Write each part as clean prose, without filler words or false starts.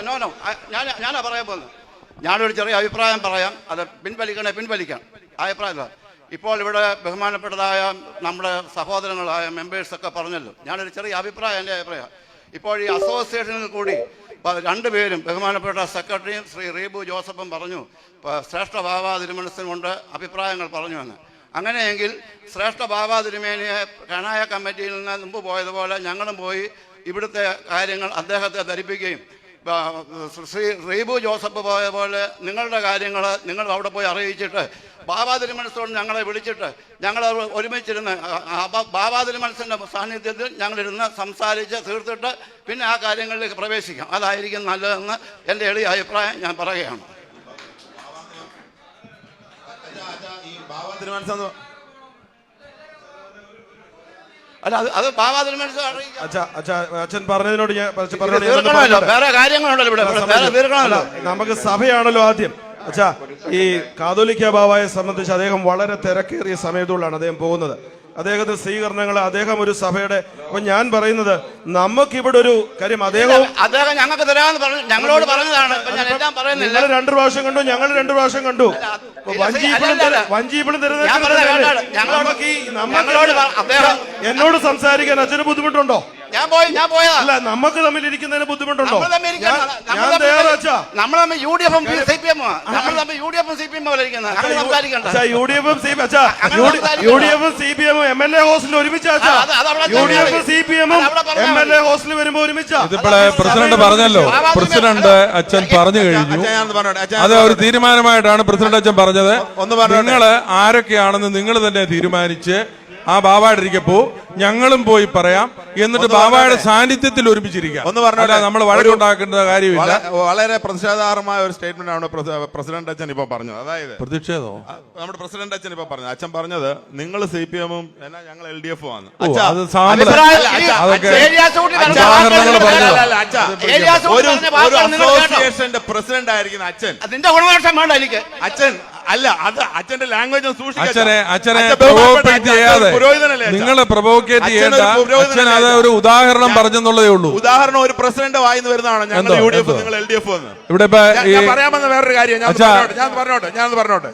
No ഞാനാ പറയാൻ പോകുന്നത്. ഞാനൊരു ചെറിയ അഭിപ്രായം പറയാം. അത് പിൻവലിക്കാം. അഭിപ്രായം ഇപ്പോൾ ഇവിടെ ബഹുമാനപ്പെട്ടതായ നമ്മുടെ സഹോദരങ്ങളായ മെമ്പേഴ്സൊക്കെ പറഞ്ഞല്ലോ. ഞാനൊരു ചെറിയ അഭിപ്രായം, എൻ്റെ അഭിപ്രായം. ഇപ്പോൾ ഈ അസോസിയേഷനിൽ കൂടി രണ്ടുപേരും ബഹുമാനപ്പെട്ട സെക്രട്ടറിയും ശ്രീ റീബു ജോസഫും പറഞ്ഞു ശ്രേഷ്ഠ ബാബാ തിരുമനസ്സിന് കൊണ്ട് അഭിപ്രായങ്ങൾ പറഞ്ഞു എന്ന്. അങ്ങനെയെങ്കിൽ ശ്രേഷ്ഠ ബാബാ തിരുമേനിയെ കനായ കമ്മിറ്റിയിൽ നിന്ന് മുമ്പ് പോയതുപോലെ ഞങ്ങളും പോയി ഇവിടുത്തെ കാര്യങ്ങൾ അദ്ദേഹത്തെ ധരിപ്പിക്കുകയും ശ്രീ റീബു ജോസഫ് പോയ പോലെ നിങ്ങളുടെ കാര്യങ്ങൾ നിങ്ങൾ അവിടെ പോയി അറിയിച്ചിട്ട് ബാബാ തിരുമനസ്സോട് ഞങ്ങളെ വിളിച്ചിട്ട് ഞങ്ങൾ ഒരുമിച്ചിരുന്ന് ബാബാ തിരുമനസ്സിൻ്റെ സാന്നിധ്യത്തിൽ ഞങ്ങളിരുന്ന് സംസാരിച്ച് തീർത്തിട്ട് പിന്നെ ആ കാര്യങ്ങളിലേക്ക് പ്രവേശിക്കാം. അതായിരിക്കും നല്ലതെന്ന് എൻ്റെ എളിയ അഭിപ്രായം ഞാൻ പറയുകയാണ്. അല്ല, അത് ബാബാ തിരുമനസ്സ് അച്ഛൻ പറഞ്ഞതിനോട് വേറെ കാര്യങ്ങളുണ്ടല്ലോ ഇവിടെ. നമുക്ക് സഭയാണല്ലോ ആദ്യം. അച്ഛാ, ഈ കാതോലിക്ക ബാബായെ സംബന്ധിച്ച് അദ്ദേഹം വളരെ തിരക്കേറിയ സമയത്തുള്ളാണ് അദ്ദേഹം പോകുന്നത്. അദ്ദേഹത്തിന്റെ സ്വീകരണങ്ങൾ, അദ്ദേഹം ഒരു സഭയുടെ. അപ്പൊ ഞാൻ പറയുന്നത് നമുക്കിവിടെ ഒരു കാര്യം, അദ്ദേഹം ഞങ്ങൾക്ക് തരാമെന്ന് പറഞ്ഞു, ഞങ്ങളോട് പറഞ്ഞതാണ്. നിങ്ങൾ 2 പ്രാവശ്യം കണ്ടു, ഞങ്ങൾ 2 പ്രാവശ്യം കണ്ടു. വഞ്ചിയിപ്പളും എന്നോട് സംസാരിക്കാൻ അച്ഛന് ബുദ്ധിമുട്ടുണ്ടോ? ഞാൻ പോയതാ. അല്ല, നമുക്ക് തമ്മിൽ ഇരിക്കുന്നതിന് ബുദ്ധിമുട്ടുണ്ടോ? ഞാൻ തയ്യാറാച്ചാ. നമ്മൾ തമ്മിൽ യു ഡി എഫും സി പി എമ്മും MLA ഹോസ്റ്റലിൽ ഒരുമിച്ചാ. UDF CPM MLA ഹോസ്റ്റലിൽ വരുമ്പോ ഒരുമിച്ചാ. ഇതിപ്പോഴേ പ്രസിഡന്റ് പറഞ്ഞല്ലോ, പ്രസിഡന്റ് അച്ഛൻ പറഞ്ഞു കഴിഞ്ഞു. അത് ഒരു തീരുമാനമായിട്ടാണ് പ്രസിഡന്റ് അച്ഛൻ പറഞ്ഞത്. നിങ്ങള് ആരൊക്കെയാണെന്ന് നിങ്ങൾ തന്നെ തീരുമാനിച്ച് ആ ബാബായുടെ ഇരിക്കപ്പോ ഞങ്ങളും പോയി പറയാം, എന്നിട്ട് ബാബായുടെ സാന്നിധ്യത്തിൽ ഒരുമിച്ചിരിക്കാം. ഒന്ന് പറഞ്ഞാൽ നമ്മൾ വഴക്കുണ്ടാക്കേണ്ട കാര്യമില്ല. വളരെ പ്രതിഷേധാർഹമായ ഒരു സ്റ്റേറ്റ്മെന്റ് ആണ് പ്രസിഡന്റ് അച്ഛൻ ഇപ്പൊ പറഞ്ഞത്. അതായത് പ്രതിഷേധോ നമ്മുടെ പ്രസിഡന്റ് അച്ഛൻ ഇപ്പൊ പറഞ്ഞത്, അച്ഛൻ പറഞ്ഞത് നിങ്ങൾ CPM ഉം ഞങ്ങൾ LDF ആണ്. ഒരു അസോസിയേഷന്റെ പ്രസിഡന്റ് ആയിരിക്കുന്ന അച്ഛൻ അതിന്റെ ഗുണദോഷം വേണ്ട എനിക്ക്. അച്ഛൻ അല്ല, അത് അച്ഛന്റെ ലാംഗ്വേജ് നിങ്ങളെ പ്രൊവോക്കേറ്റ് ചെയ്യേണ്ട. അച്ഛൻ അത് ഒരു ഉദാഹരണം പറഞ്ഞെന്നുള്ളതേ ഉള്ളൂ. ഉദാഹരണം ഒരു പ്രസിഡന്റ് വായിന്ന് വരുന്നതാണ് ഞങ്ങൾ UDF നിങ്ങൾ LDF എന്ന്. ഇവിടെ പറയാമെന്ന വേറൊരു കാര്യം ഞാൻ പറഞ്ഞോട്ടെ.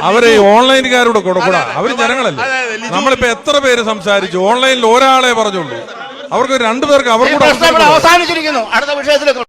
അവര് ഓൺലൈൻകാരോട് കൊടുക്കൂടാ, അവര് ജനങ്ങളല്ലേ. നമ്മളിപ്പോ എത്ര പേര് സംസാരിച്ചു, ഓൺലൈനിൽ ഒരാളെ പറഞ്ഞുള്ളൂ. അവർക്ക് 2 പേർക്ക് അവർ അവസാനിച്ചിരിക്കുന്നു. അടുത്ത വിഷയത്തിലേക്ക്